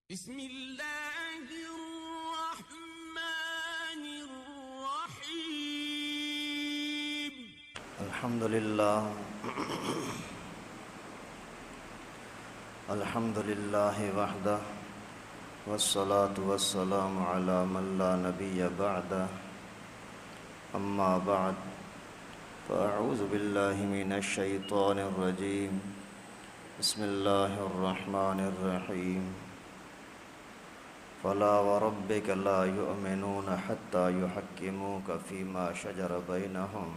بسم اللہ الرحمن الرحیم الحمد للہ وحدہ والصلاة والسلام علی من لا نبی بعدہ اما بعد فاعوذ باللہ من الشیطان الرجیم بسم اللہ الرحمن الرحیم فلا وربك لا يؤمنون حتى يحكموك فيما شجر بينهم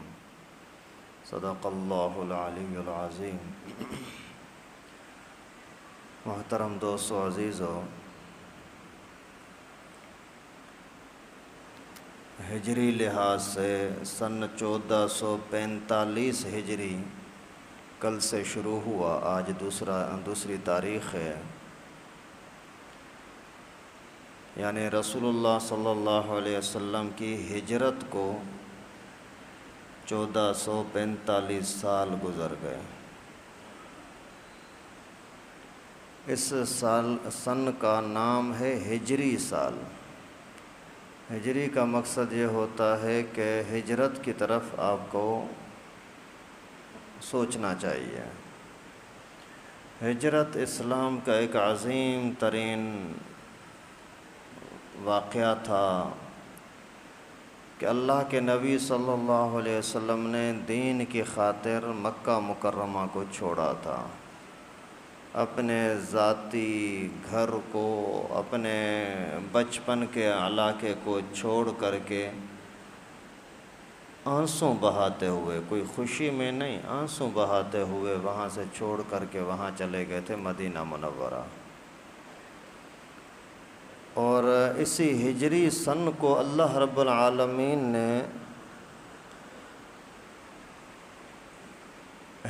صدق اللہ العلی العظیم۔ محترم دوستو عزیزو، ہجری لحاظ سے سن 1445 ہجری کل سے شروع ہوا، آج دوسری تاریخ ہے، یعنی رسول اللہ صلی اللہ علیہ وسلم کی ہجرت کو 1445 سال گزر گئے۔ اس سن کا نام ہے ہجری سال۔ ہجری کا مقصد یہ ہوتا ہے کہ ہجرت کی طرف آپ کو سوچنا چاہیے۔ ہجرت اسلام کا ایک عظیم ترین واقعہ تھا کہ اللہ کے نبی صلی اللہ علیہ وسلم نے دین کی خاطر مکہ مکرمہ کو چھوڑا تھا، اپنے ذاتی گھر کو، اپنے بچپن کے علاقے کو چھوڑ کر کے آنسو بہاتے ہوئے، کوئی خوشی میں نہیں، آنسو بہاتے ہوئے وہاں سے چھوڑ کر کے وہاں چلے گئے تھے مدینہ منورہ۔ اور اسی ہجری سن کو اللہ رب العالمین نے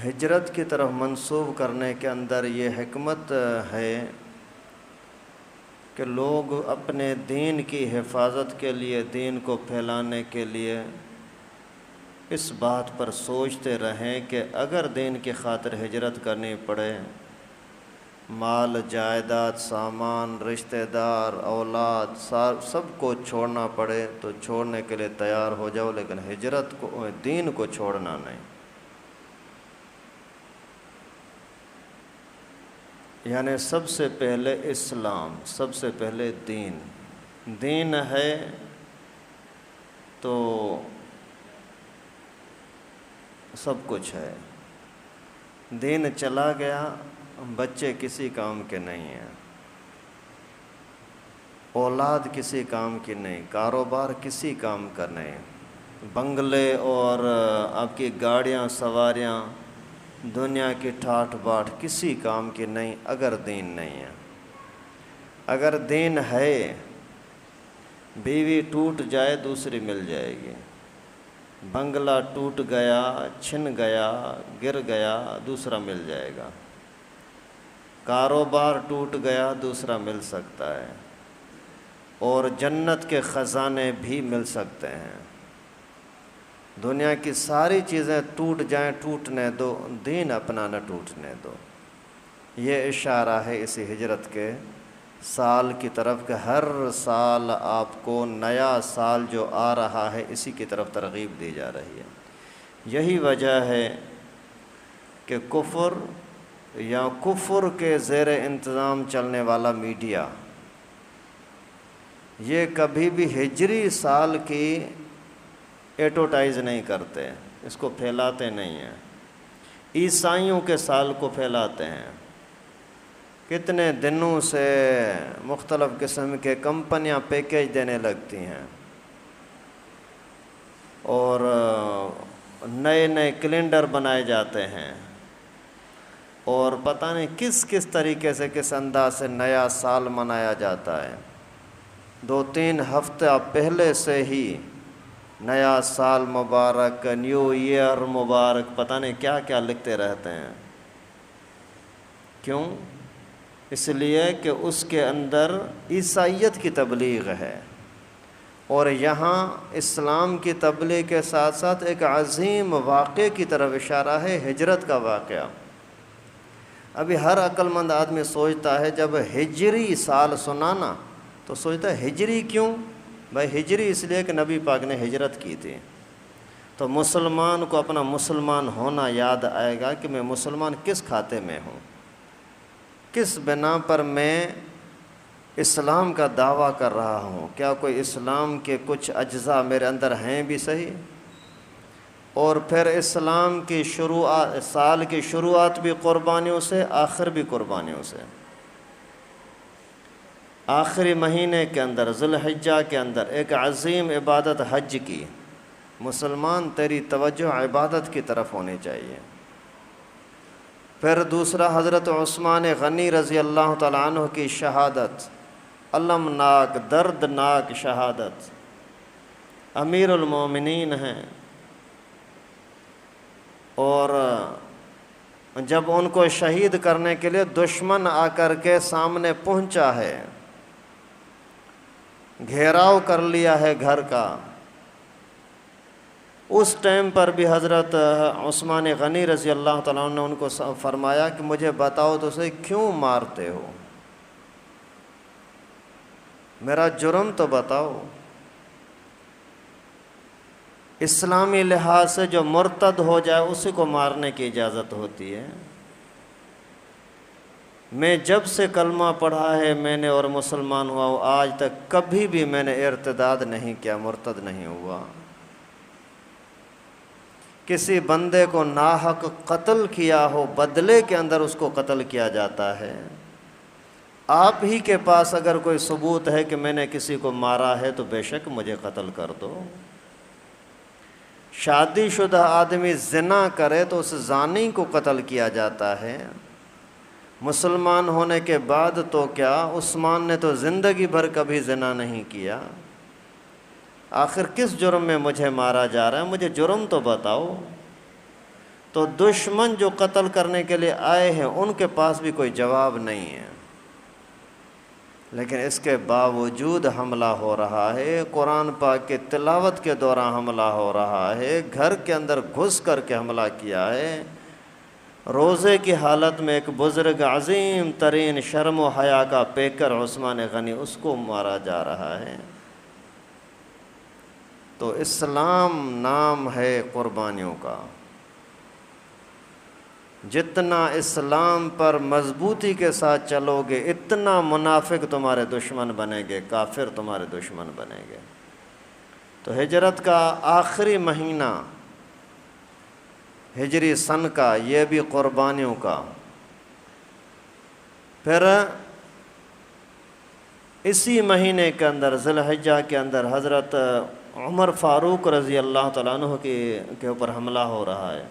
ہجرت کی طرف منسوب کرنے کے اندر یہ حکمت ہے کہ لوگ اپنے دین کی حفاظت کے لیے، دین کو پھیلانے کے لیے اس بات پر سوچتے رہیں کہ اگر دین کی خاطر ہجرت کرنی پڑے، مال جائیداد، سامان، رشتہ دار، اولاد سب کو چھوڑنا پڑے تو چھوڑنے کے لیے تیار ہو جاؤ، لیکن ہجرت کو، دین کو چھوڑنا نہیں۔ یعنی سب سے پہلے اسلام، سب سے پہلے دین ہے تو سب کچھ ہے۔ دین چلا گیا، بچے کسی کام کے نہیں ہیں، اولاد کسی کام کی نہیں، کاروبار کسی کام کا نہیں، بنگلے اور آپ کی گاڑیاں سواریاں، دنیا کی ٹھاٹھ باٹھ کسی کام کی نہیں اگر دین نہیں ہے۔ اگر دین ہے، بیوی ٹوٹ جائے دوسری مل جائے گی، بنگلہ ٹوٹ گیا، چھن گیا، گر گیا، دوسرا مل جائے گا، کاروبار ٹوٹ گیا دوسرا مل سکتا ہے، اور جنت کے خزانے بھی مل سکتے ہیں۔ دنیا کی ساری چیزیں ٹوٹ جائیں، ٹوٹنے دو، دین اپنا نہ ٹوٹنے دو۔ یہ اشارہ ہے اسی ہجرت کے سال کی طرف کہ ہر سال آپ کو نیا سال جو آ رہا ہے اسی کی طرف ترغیب دی جا رہی ہے۔ یہی وجہ ہے کہ کفر یا کفر کے زیر انتظام چلنے والا میڈیا یہ کبھی بھی ہجری سال کی ایڈورٹائز نہیں کرتے، اس کو پھیلاتے نہیں ہیں، عیسائیوں کے سال کو پھیلاتے ہیں۔ کتنے دنوں سے مختلف قسم کے کمپنیاں پیکیج دینے لگتی ہیں اور نئے نئے کیلنڈر بنائے جاتے ہیں، اور پتہ نہیں کس کس طریقے سے، کس انداز سے نیا سال منایا جاتا ہے۔ 2-3 ہفتے پہلے سے ہی نیا سال مبارک، نیو ایئر مبارک، پتہ نہیں کیا کیا لکھتے رہتے ہیں۔ کیوں؟ اس لیے کہ اس کے اندر عیسائیت کی تبلیغ ہے، اور یہاں اسلام کی تبلیغ کے ساتھ ساتھ ایک عظیم واقعے کی طرف اشارہ ہے، ہجرت کا واقعہ۔ ابھی ہر عقل مند آدمی سوچتا ہے جب ہجری سال سنا نا تو سوچتا ہے ہجری کیوں؟ بھائی ہجری اس لیے کہ نبی پاک نے ہجرت کی تھی، تو مسلمان کو اپنا مسلمان ہونا یاد آئے گا کہ میں مسلمان کس کھاتے میں ہوں، کس بنا پر میں اسلام کا دعویٰ کر رہا ہوں، کیا کوئی اسلام کے کچھ اجزاء میرے اندر ہیں بھی صحیح؟ اور پھر اسلام کی سال کی شروعات بھی قربانیوں سے، آخر بھی قربانیوں سے۔ آخری مہینے کے اندر ذی الحجہ کے اندر ایک عظیم عبادت حج کی، مسلمان تیری توجہ عبادت کی طرف ہونی چاہیے۔ پھر دوسرا حضرت عثمان غنی رضی اللہ تعالیٰ عنہ کی شہادت، المناک دردناک شہادت، امیر المومنین ہیں، اور جب ان کو شہید کرنے کے لیے دشمن آ کر کے سامنے پہنچا ہے، گھیراؤ کر لیا ہے گھر کا، اس ٹائم پر بھی حضرت عثمان غنی رضی اللہ تعالیٰ عنہ نے ان کو فرمایا کہ مجھے بتاؤ تو صحیح کیوں مارتے ہو، میرا جرم تو بتاؤ۔ اسلامی لحاظ سے جو مرتد ہو جائے اسی کو مارنے کی اجازت ہوتی ہے۔ میں جب سے کلمہ پڑھا ہے میں نے اور مسلمان ہوا ہوں، آج تک کبھی بھی میں نے ارتداد نہیں کیا، مرتد نہیں ہوا۔ کسی بندے کو ناحق قتل کیا ہو، بدلے کے اندر اس کو قتل کیا جاتا ہے۔ آپ ہی کے پاس اگر کوئی ثبوت ہے کہ میں نے کسی کو مارا ہے تو بے شک مجھے قتل کر دو۔ شادی شدہ آدمی زنا کرے تو اس زانی کو قتل کیا جاتا ہے۔ مسلمان ہونے کے بعد تو کیا، عثمان نے تو زندگی بھر کبھی زنا نہیں کیا، آخر کس جرم میں مجھے مارا جا رہا ہے؟ مجھے جرم تو بتاؤ۔ تو دشمن جو قتل کرنے کے لیے آئے ہیں ان کے پاس بھی کوئی جواب نہیں ہے، لیکن اس کے باوجود حملہ ہو رہا ہے، قرآن پاک کے تلاوت کے دوران حملہ ہو رہا ہے، گھر کے اندر گھس کر کے حملہ کیا ہے، روزے کی حالت میں ایک بزرگ عظیم ترین شرم و حیا کا پیکر عثمان غنی، اس کو مارا جا رہا ہے۔ تو اسلام نام ہے قربانیوں کا، جتنا اسلام پر مضبوطی کے ساتھ چلو گے اتنا منافق تمہارے دشمن بنیں گے، کافر تمہارے دشمن بنیں گے۔ تو ہجرت کا آخری مہینہ ہجری سن کا، یہ بھی قربانیوں کا۔ پھر اسی مہینے کے اندر ذی الحجہ کے اندر حضرت عمر فاروق رضی اللہ تعالیٰ عنہ کے اوپر حملہ ہو رہا ہے۔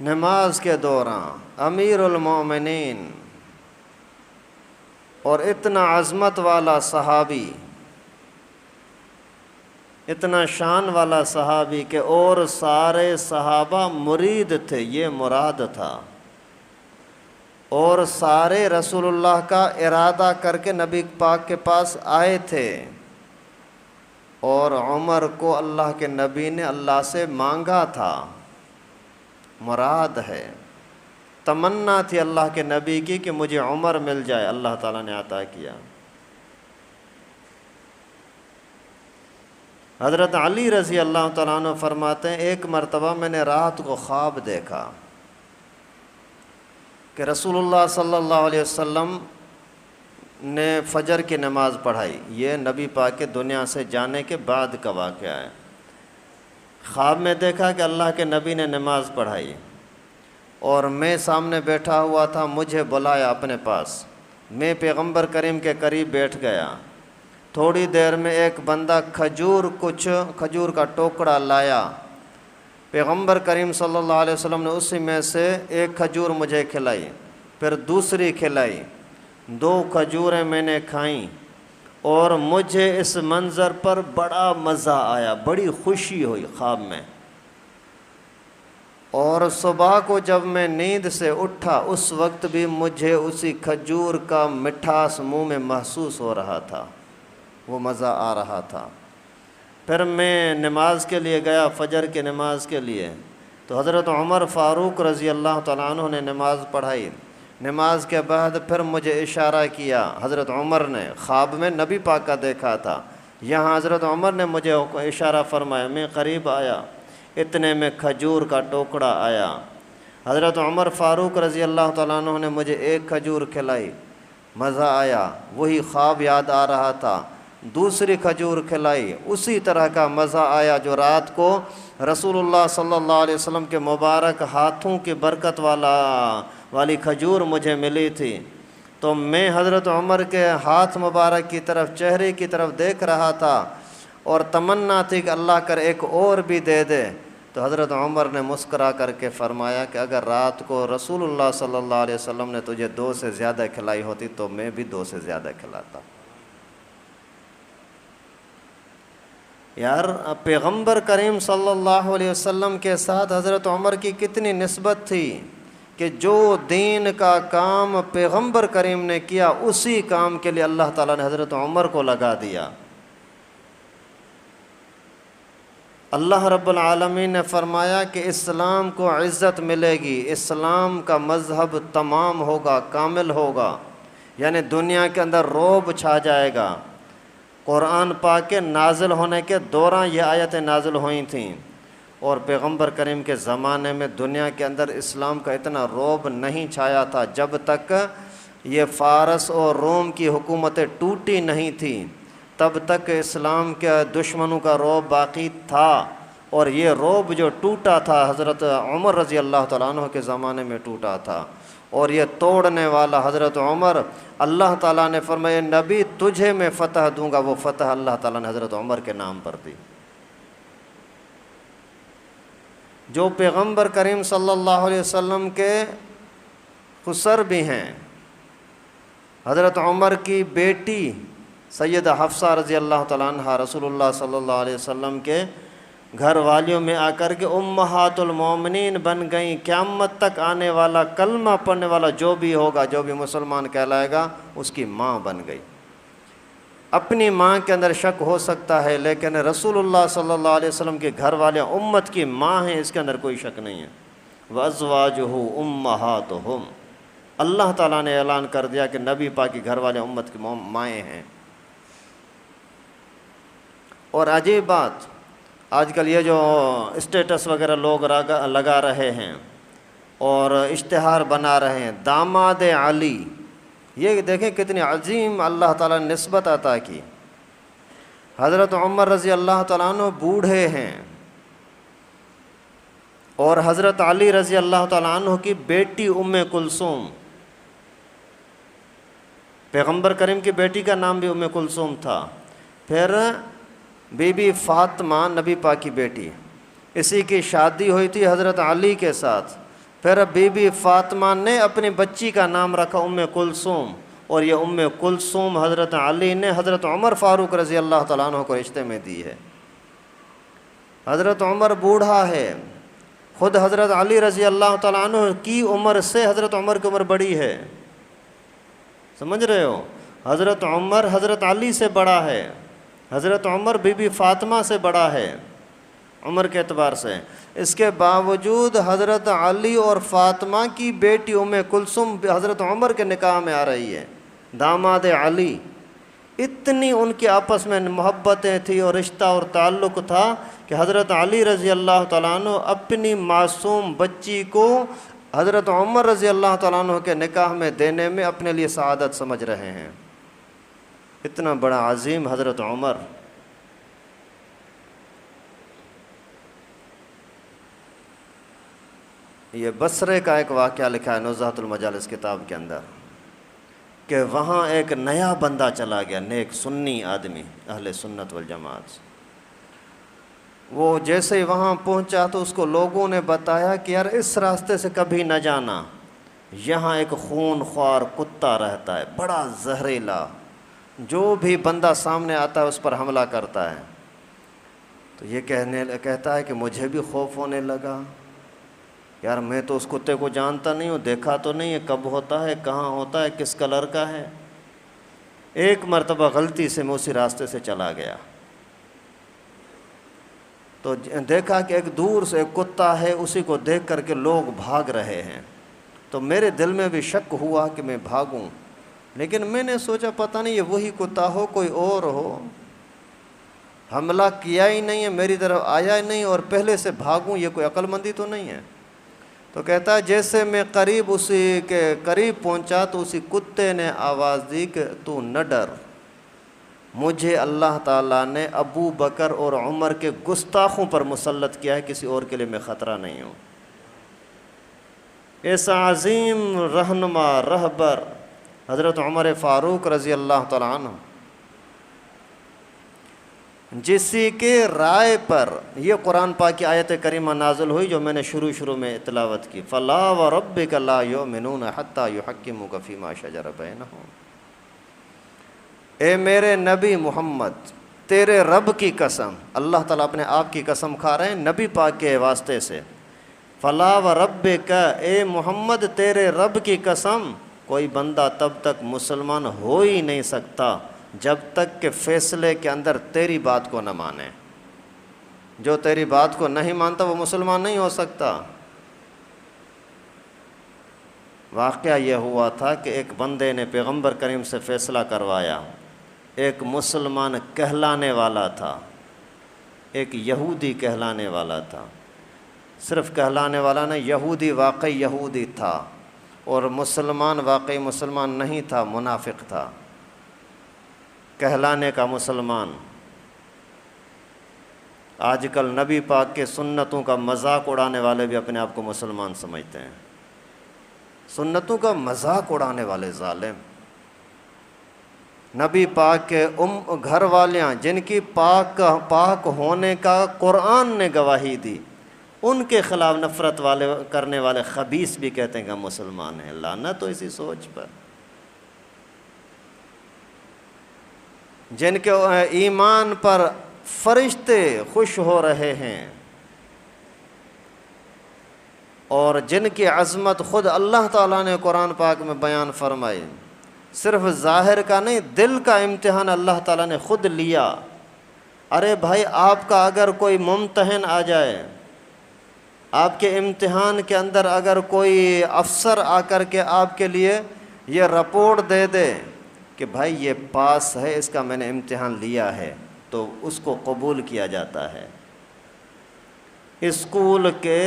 نماز کے دوران امیر المومنین اور اتنا عظمت والا صحابی، اتنا شان والا صحابی کہ اور سارے صحابہ مرید تھے، یہ مراد تھا، اور سارے رسول اللہ کا ارادہ کر کے نبی پاک کے پاس آئے تھے، اور عمر کو اللہ کے نبی نے اللہ سے مانگا تھا، مراد ہے، تمنا تھی اللہ کے نبی کی کہ مجھے عمر مل جائے، اللہ تعالیٰ نے عطا کیا۔ حضرت علی رضی اللہ تعالیٰ عنہ فرماتے ہیں ایک مرتبہ میں نے رات کو خواب دیکھا کہ رسول اللہ صلی اللہ علیہ وسلم نے فجر کی نماز پڑھائی، یہ نبی پاک کے دنیا سے جانے کے بعد کا واقعہ ہے۔ خواب میں دیکھا کہ اللہ کے نبی نے نماز پڑھائی اور میں سامنے بیٹھا ہوا تھا، مجھے بلایا اپنے پاس، میں پیغمبر کریم کے قریب بیٹھ گیا۔ تھوڑی دیر میں ایک بندہ کھجور کا ٹوکرا لایا، پیغمبر کریم صلی اللہ علیہ وسلم نے اسی میں سے ایک کھجور مجھے کھلائی، پھر دوسری کھلائی، 2 کھجوریں میں نے کھائیں، اور مجھے اس منظر پر بڑا مزہ آیا، بڑی خوشی ہوئی خواب میں۔ اور صبح کو جب میں نیند سے اٹھا اس وقت بھی مجھے اسی کھجور کا مٹھاس منہ میں محسوس ہو رہا تھا، وہ مزہ آ رہا تھا۔ پھر میں نماز کے لیے گیا، فجر کی نماز کے لیے، تو حضرت عمر فاروق رضی اللہ تعالیٰ عنہ نے نماز پڑھائی. نماز کے بعد پھر مجھے اشارہ کیا حضرت عمر نے، خواب میں نبی پاک کا دیکھا تھا. یہاں حضرت عمر نے مجھے اشارہ فرمایا، میں قریب آیا، اتنے میں کھجور کا ٹوکڑا آیا. حضرت عمر فاروق رضی اللہ تعالیٰ عنہ نے مجھے ایک کھجور کھلائی، مزہ آیا، وہی خواب یاد آ رہا تھا. دوسری کھجور کھلائی، اسی طرح کا مزہ آیا جو رات کو رسول اللہ صلی اللہ علیہ وسلم کے مبارک ہاتھوں کی برکت والی کھجور مجھے ملی تھی. تو میں حضرت عمر کے ہاتھ مبارک کی طرف، چہرے کی طرف دیکھ رہا تھا اور تمنا تھی کہ اللہ کر ایک اور بھی دے دے. تو حضرت عمر نے مسکرا کر کے فرمایا کہ اگر رات کو رسول اللہ صلی اللہ علیہ وسلم نے تجھے 2 سے زیادہ کھلائی ہوتی تو میں بھی 2 سے زیادہ کھلاتا. یار پیغمبر کریم صلی اللہ علیہ وسلم کے ساتھ حضرت عمر کی کتنی نسبت تھی کہ جو دین کا کام پیغمبر کریم نے کیا اسی کام کے لیے اللہ تعالیٰ نے حضرت عمر کو لگا دیا. اللہ رب العالمین نے فرمایا کہ اسلام کو عزت ملے گی، اسلام کا مذہب تمام ہوگا، کامل ہوگا، یعنی دنیا کے اندر رعب چھا جائے گا. قرآن پاک کے نازل ہونے کے دوران یہ آیتیں نازل ہوئی تھیں، اور پیغمبر کریم کے زمانے میں دنیا کے اندر اسلام کا اتنا رعب نہیں چھایا تھا جب تک یہ فارس اور روم کی حکومتیں ٹوٹی نہیں تھیں، تب تک اسلام کے دشمنوں کا رعب باقی تھا. اور یہ رعب جو ٹوٹا تھا حضرت عمر رضی اللہ تعالیٰ عنہ کے زمانے میں ٹوٹا تھا، اور یہ توڑنے والا حضرت عمر، اللہ تعالیٰ نے فرمایا نبی تجھے میں فتح دوں گا، وہ فتح اللہ تعالیٰ نے حضرت عمر کے نام پر دی. جو پیغمبر کریم صلی اللہ علیہ وسلم کے خسر بھی ہیں، حضرت عمر کی بیٹی سیدہ حفصہ رضی اللہ تعالیٰ عنہ رسول اللہ صلی اللہ علیہ وسلم کے گھر والیوں میں آ کر کے امہات المومنین بن گئیں. قیامت تک آنے والا کلمہ پڑھنے والا جو بھی ہوگا، جو بھی مسلمان کہلائے گا، اس کی ماں بن گئی. اپنی ماں کے اندر شک ہو سکتا ہے، لیکن رسول اللہ صلی اللہ علیہ وسلم کے گھر والے امت کی ماں ہیں، اس کے اندر کوئی شک نہیں ہے. وَأَزْوَاجُهُ أُمَّهَاتُهُمْ، اللہ تعالیٰ نے اعلان کر دیا کہ نبی پاک کے گھر والے امت کی مائیں ہیں. اور عجیب بات، آج کل یہ جو اسٹیٹس وغیرہ لوگ لگا رہے ہیں اور اشتہار بنا رہے ہیں، داماد علی، یہ دیکھیں کتنی عظیم اللہ تعالیٰ نے نسبت عطا کی. حضرت عمر رضی اللہ تعالیٰ عنہ بوڑھے ہیں، اور حضرت علی رضی اللہ تعالیٰ عنہ کی بیٹی ام کلثوم، پیغمبر کریم کی بیٹی کا نام بھی ام کلثوم تھا. پھر بی بی فاطمہ نبی پاک کی بیٹی، اسی کی شادی ہوئی تھی حضرت علی کے ساتھ. پھر بی بی فاطمہ نے اپنی بچی کا نام رکھا ام کلثوم، اور یہ ام کلثوم حضرت علی نے حضرت عمر فاروق رضی اللہ تعالیٰ عنہ کو رشتے میں دی ہے. حضرت عمر بوڑھا ہے، خود حضرت علی رضی اللہ تعالیٰ عنہ کی عمر سے حضرت عمر کی عمر بڑی ہے. سمجھ رہے ہو؟ حضرت عمر حضرت علی سے بڑا ہے، حضرت عمر بی بی فاطمہ سے بڑا ہے عمر کے اعتبار سے. اس کے باوجود حضرت علی اور فاطمہ کی بیٹی ام کلثوم حضرت عمر کے نکاح میں آ رہی ہے، داماد علی. اتنی ان کی آپس میں محبتیں تھیں اور رشتہ اور تعلق تھا کہ حضرت علی رضی اللہ تعالیٰ عنہ اپنی معصوم بچی کو حضرت عمر رضی اللہ تعالیٰ عنہ کے نکاح میں دینے میں اپنے لیے سعادت سمجھ رہے ہیں. اتنا بڑا عظیم حضرت عمر. یہ بصرے کا ایک واقعہ لکھا ہے نزہۃ المجالس کتاب کے اندر کہ وہاں ایک نیا بندہ چلا گیا، نیک سنی آدمی اہل سنت والجماعت. وہ جیسے ہی وہاں پہنچا تو اس کو لوگوں نے بتایا کہ یار اس راستے سے کبھی نہ جانا، یہاں ایک خون خوار کتا رہتا ہے، بڑا زہریلا، جو بھی بندہ سامنے آتا ہے اس پر حملہ کرتا ہے. تو یہ کہتا ہے کہ مجھے بھی خوف ہونے لگا، یار میں تو اس کتے کو جانتا نہیں ہوں، دیکھا تو نہیں ہے، کب ہوتا ہے، کہاں ہوتا ہے، کس کلر کا ہے. ایک مرتبہ غلطی سے میں اسی راستے سے چلا گیا. تو دیکھا کہ ایک دور سے ایک کتا ہے، اسی کو دیکھ کر کے لوگ بھاگ رہے ہیں، تو میرے دل میں بھی شک ہوا کہ میں بھاگوں، لیکن میں نے سوچا پتہ نہیں یہ وہی کتا ہو کوئی اور ہو، حملہ کیا ہی نہیں ہے، میری طرف آیا ہی نہیں، اور پہلے سے بھاگوں، یہ کوئی عقل مندی تو نہیں ہے۔ تو کہتا ہے جیسے میں اسی کے قریب پہنچا تو اسی کتے نے آواز دی کہ تو نہ ڈر، مجھے اللہ تعالیٰ نے ابو بکر اور عمر کے گستاخوں پر مسلط کیا ہے، کسی اور کے لیے میں خطرہ نہیں ہوں۔ ایسا عظیم رہنما رہبر حضرت عمر فاروق رضی اللہ تعالیٰ عنہ، جسی کے رائے پر یہ قرآن پاک کی آیت کریمہ نازل ہوئی جو میں نے شروع میں تلاوت کی، فَلَا وَرَبِّكَ لَا يُؤْمِنُونَ حَتَّى يُحَكِّمُوكَ فِي مَا شَجَرَ بَيْنَهُمْ۔ اے میرے نبی محمد، تیرے رب کی قسم، اللہ تعالیٰ اپنے آپ کی قسم کھا رہے ہیں نبی پاک کے واسطے سے، فَلَا وَرَبِّكَ، اے محمد تیرے رب کی قسم، کوئی بندہ تب تک مسلمان ہو ہی نہیں سکتا جب تک کہ فیصلے کے اندر تیری بات کو نہ مانے۔ جو تیری بات کو نہیں مانتا وہ مسلمان نہیں ہو سکتا۔ واقعہ یہ ہوا تھا کہ ایک بندے نے پیغمبر کریم سے فیصلہ کروایا، ایک مسلمان کہلانے والا تھا، ایک یہودی کہلانے والا تھا، صرف کہلانے والا نہیں، یہودی واقعی یہودی تھا، اور مسلمان واقعی مسلمان نہیں تھا، منافق تھا، کہلانے کا مسلمان۔ آج کل نبی پاک کے سنتوں کا مذاق اڑانے والے بھی اپنے آپ کو مسلمان سمجھتے ہیں، سنتوں کا مذاق اڑانے والے ظالم۔ نبی پاک کے گھر والیاں جن کی پاک ہونے کا قرآن نے گواہی دی، ان کے خلاف نفرت کرنے والے خبیث بھی کہتے ہیں کہ مسلمان ہیں۔ لعنت تو اسی سوچ پر، جن کے ایمان پر فرشتے خوش ہو رہے ہیں اور جن کی عظمت خود اللہ تعالیٰ نے قرآن پاک میں بیان فرمائی، صرف ظاہر کا نہیں دل کا امتحان اللہ تعالیٰ نے خود لیا۔ ارے بھائی، آپ کا اگر کوئی ممتحن آ جائے، آپ کے امتحان کے اندر اگر کوئی افسر آ کر کے آپ کے لیے یہ رپورٹ دے دے کہ بھائی یہ پاس ہے، اس کا میں نے امتحان لیا ہے، تو اس کو قبول کیا جاتا ہے۔ اسکول کے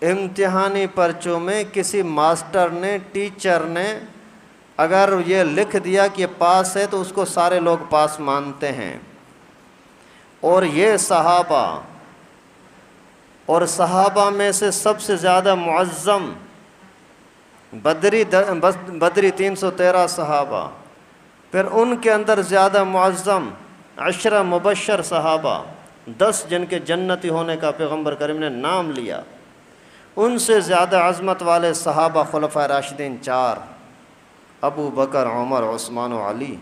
امتحانی پرچوں میں کسی ماسٹر نے، ٹیچر نے اگر یہ لکھ دیا کہ یہ پاس ہے تو اس کو سارے لوگ پاس مانتے ہیں، اور یہ صحابہ میں سے سب سے زیادہ معظم بدری 313 صحابہ، پھر ان کے اندر زیادہ معظم 10 مبشر صحابہ، 10 جن کے جنتی ہونے کا پیغمبر کریم نے نام لیا، ان سے زیادہ عظمت والے صحابہ خلفائے راشدین 4، ابو بکر، عمر، عثمان و علی۔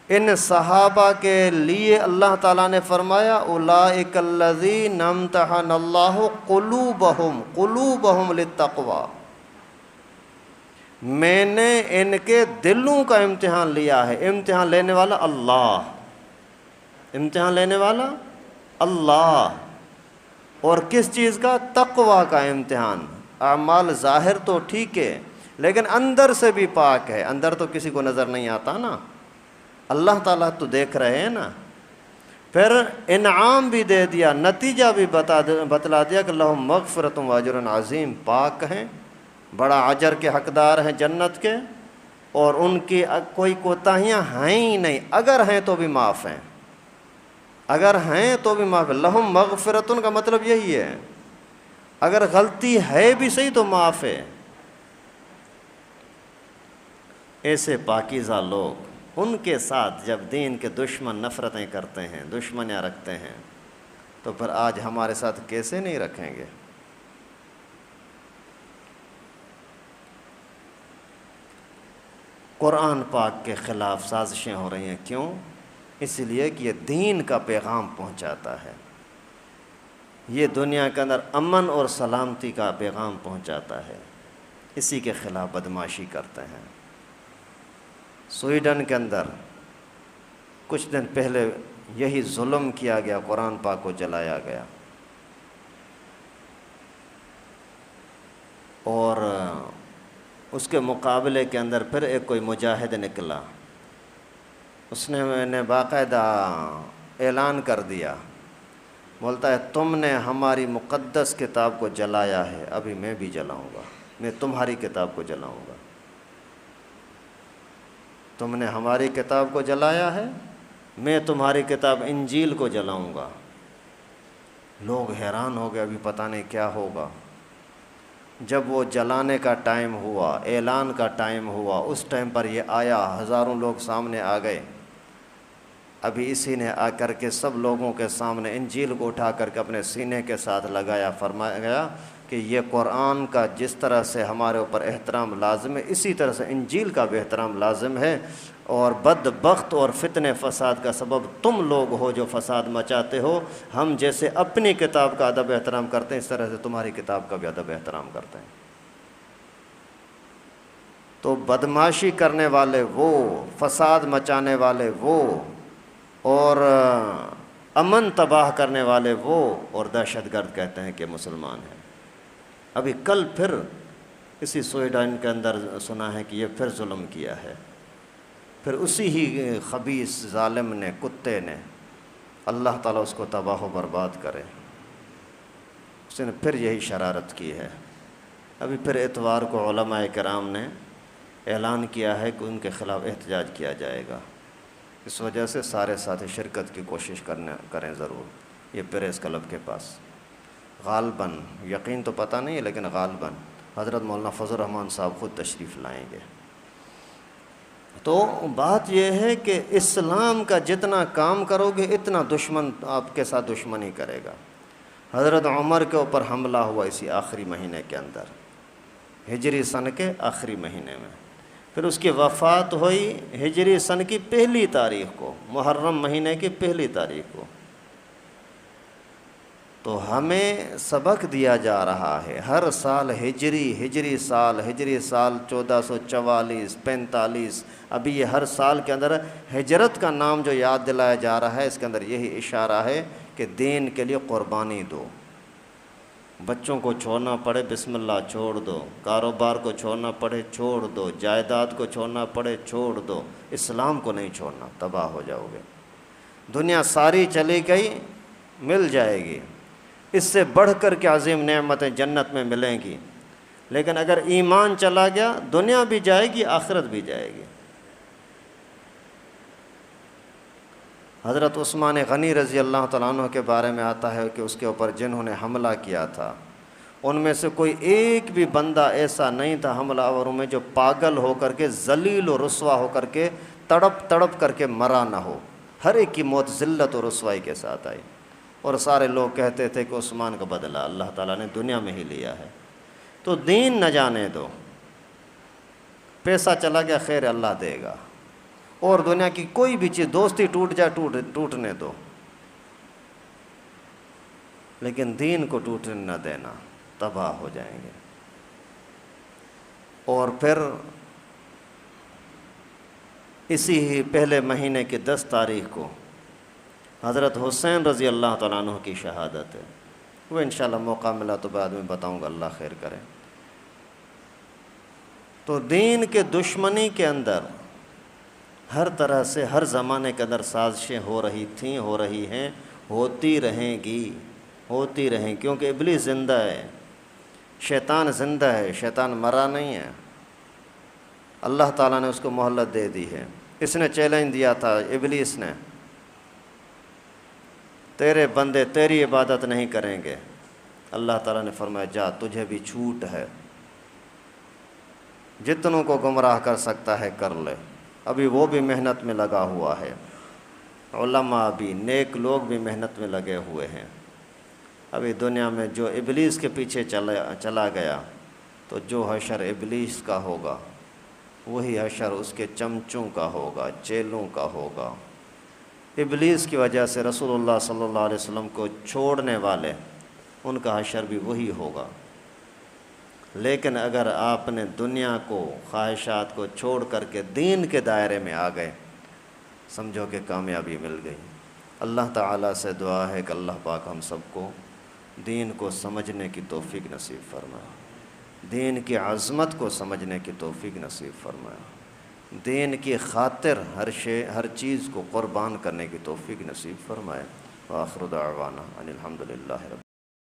ان صحابہ کے لیے اللہ تعالیٰ نے فرمایا اولئک الذین امتحن اللہ قلوبہم للتقوی، میں نے ان کے دلوں کا امتحان لیا ہے۔ امتحان لینے والا اللہ، امتحان لینے والا اللہ، اور کس چیز کا؟ تقوی کا امتحان۔ اعمال ظاہر تو ٹھیک ہے لیکن اندر سے بھی پاک ہے، اندر تو کسی کو نظر نہیں آتا نا، اللہ تعالیٰ تو دیکھ رہے ہیں نا۔ پھر انعام بھی دے دیا، نتیجہ بھی بتلا دیا کہ لہم مغفرۃ و اجر عظیم، پاک ہیں، بڑا اجر کے حقدار ہیں جنت کے، اور ان کی کوئی کوتاہیاں ہیں ہی نہیں، اگر ہیں تو بھی معاف ہیں، اگر ہیں تو بھی معاف ہے۔ لہم مغفرۃ کا مطلب یہی ہے، اگر غلطی ہے بھی صحیح تو معاف ہے۔ ایسے پاکیزہ لوگ، ان کے ساتھ جب دین کے دشمن نفرتیں کرتے ہیں، دشمنیاں رکھتے ہیں، تو پھر آج ہمارے ساتھ کیسے نہیں رکھیں گے؟ قرآن پاک کے خلاف سازشیں ہو رہی ہیں، کیوں؟ اس لیے کہ یہ دین کا پیغام پہنچاتا ہے، یہ دنیا کے اندر امن اور سلامتی کا پیغام پہنچاتا ہے، اسی کے خلاف بدمعاشی کرتے ہیں۔ سویڈن کے اندر کچھ دن پہلے یہی ظلم کیا گیا، قرآن پاک کو جلایا گیا۔ اور اس کے مقابلے کے اندر پھر ایک کوئی مجاہد نکلا، اس نے میں نے باقاعدہ اعلان کر دیا، بولتا ہے تم نے ہماری مقدس کتاب کو جلایا ہے، ابھی میں بھی جلاؤں گا، میں تمہاری کتاب کو جلاؤں گا۔ تم نے ہماری کتاب کو جلایا ہے، میں تمہاری کتاب انجیل کو جلاؤں گا۔ لوگ حیران ہو گئے، ابھی پتہ نہیں کیا ہوگا۔ جب وہ جلانے کا ٹائم ہوا، اعلان کا ٹائم ہوا، اس ٹائم پر یہ آیا، ہزاروں لوگ سامنے آ گئے۔ ابھی اسی نے آ کر کے سب لوگوں کے سامنے انجیل کو اٹھا کر کے اپنے سینے کے ساتھ لگایا، فرمایا گیا کہ یہ قرآن کا جس طرح سے ہمارے اوپر احترام لازم ہے، اسی طرح سے انجیل کا بھی احترام لازم ہے، اور بدبخت اور فتنے فساد کا سبب تم لوگ ہو جو فساد مچاتے ہو۔ ہم جیسے اپنی کتاب کا ادب احترام کرتے ہیں، اس طرح سے تمہاری کتاب کا بھی ادب احترام کرتے ہیں۔ تو بدمعاشی کرنے والے وہ، فساد مچانے والے وہ، اور امن تباہ کرنے والے وہ، اور دہشت گرد کہتے ہیں کہ مسلمان ہیں۔ ابھی کل پھر اسی سویڈن کے اندر سنا ہے کہ یہ پھر ظلم کیا ہے، پھر اسی ہی خبیث ظالم نے، کتے نے، اللہ تعالیٰ اس کو تباہ و برباد کرے، اس نے پھر یہی شرارت کی ہے۔ ابھی پھر اتوار کو علماء کرام نے اعلان کیا ہے کہ ان کے خلاف احتجاج کیا جائے گا۔ اس وجہ سے سارے ساتھی شرکت کی کوشش کریں ضرور۔ یہ پریس کلب کے پاس غالباً، یقین تو پتہ نہیں ہے لیکن غالباً حضرت مولانا فضل الرحمن صاحب خود تشریف لائیں گے۔ تو بات یہ ہے کہ اسلام کا جتنا کام کرو گے اتنا دشمن آپ کے ساتھ دشمنی کرے گا۔ حضرت عمر کے اوپر حملہ ہوا اسی آخری مہینے کے اندر، ہجری سن کے آخری مہینے میں، پھر اس کی وفات ہوئی ہجری سن کی 1 تاریخ کو، محرم مہینے کی 1 تاریخ کو۔ تو ہمیں سبق دیا جا رہا ہے ہر سال ہجری سال 1444 45، ابھی یہ ہر سال کے اندر ہجرت کا نام جو یاد دلایا جا رہا ہے، اس کے اندر یہی اشارہ ہے کہ دین کے لیے قربانی دو۔ بچوں کو چھوڑنا پڑے بسم اللہ چھوڑ دو، کاروبار کو چھوڑنا پڑے چھوڑ دو، جائیداد کو چھوڑنا پڑے چھوڑ دو، اسلام کو نہیں چھوڑنا، تباہ ہو جاؤ گے۔ دنیا ساری چلی گئی، مل جائے گی، اس سے بڑھ کر کے عظیم نعمتیں جنت میں ملیں گی، لیکن اگر ایمان چلا گیا دنیا بھی جائے گی، آخرت بھی جائے گی۔ حضرت عثمان غنی رضی اللہ تعالیٰ عنہ کے بارے میں آتا ہے کہ اس کے اوپر جنہوں نے حملہ کیا تھا، ان میں سے کوئی ایک بھی بندہ ایسا نہیں تھا حملہ آوروں میں جو پاگل ہو کر کے، ذلیل و رسوا ہو کر کے، تڑپ کر کے مرا نہ ہو۔ ہر ایک کی موت ذلت و رسوائی کے ساتھ آئی، اور سارے لوگ کہتے تھے کہ عثمان کا بدلہ اللہ تعالیٰ نے دنیا میں ہی لیا ہے۔ تو دین نہ جانے دو، پیسہ چلا گیا خیر اللہ دے گا، اور دنیا کی کوئی بھی چیز، دوستی ٹوٹ جائے ٹوٹنے دو، لیکن دین کو ٹوٹنے نہ دینا، تباہ ہو جائیں گے۔ اور پھر اسی ہی 1 مہینے کی 10 تاریخ کو حضرت حسین رضی اللہ تعالیٰ عنہ کی شہادت ہے، وہ انشاءاللہ موقع ملا تو بعد میں بتاؤں گا، اللہ خیر کرے۔ تو دین کے دشمنی کے اندر ہر طرح سے ہر زمانے کے اندر سازشیں ہو رہی تھیں، ہو رہی ہیں، ہوتی رہیں گی، کیونکہ ابلیس زندہ ہے، شیطان زندہ ہے، شیطان مرا نہیں ہے، اللہ تعالیٰ نے اس کو مہلت دے دی ہے۔ اس نے چیلنج دیا تھا، ابلیس نے، تیرے بندے تیری عبادت نہیں کریں گے۔ اللہ تعالیٰ نے فرمایا جا، تجھے بھی چھوٹ ہے، جتنوں کو گمراہ کر سکتا ہے کر لے۔ ابھی وہ بھی محنت میں لگا ہوا ہے، علماء بھی، نیک لوگ بھی محنت میں لگے ہوئے ہیں۔ ابھی دنیا میں جو ابلیس کے پیچھے چلا گیا، تو جو حشر ابلیس کا ہوگا وہی حشر اس کے چمچوں کا ہوگا، چیلوں کا ہوگا۔ ابلیس کی وجہ سے رسول اللہ صلی اللہ علیہ وسلم کو چھوڑنے والے، ان کا حشر بھی وہی ہوگا۔ لیکن اگر آپ نے دنیا کو، خواہشات کو چھوڑ کر کے دین کے دائرے میں آ گئے، سمجھو کہ کامیابی مل گئی۔ اللہ تعالیٰ سے دعا ہے کہ اللہ پاک ہم سب کو دین کو سمجھنے کی توفیق نصیب فرمائے، دین کی عظمت کو سمجھنے کی توفیق نصیب فرمائے، دین کی خاطر ہر چیز کو قربان کرنے کی توفیق نصیب فرمائے۔ وآخر دعوانا ان الحمد للہ رب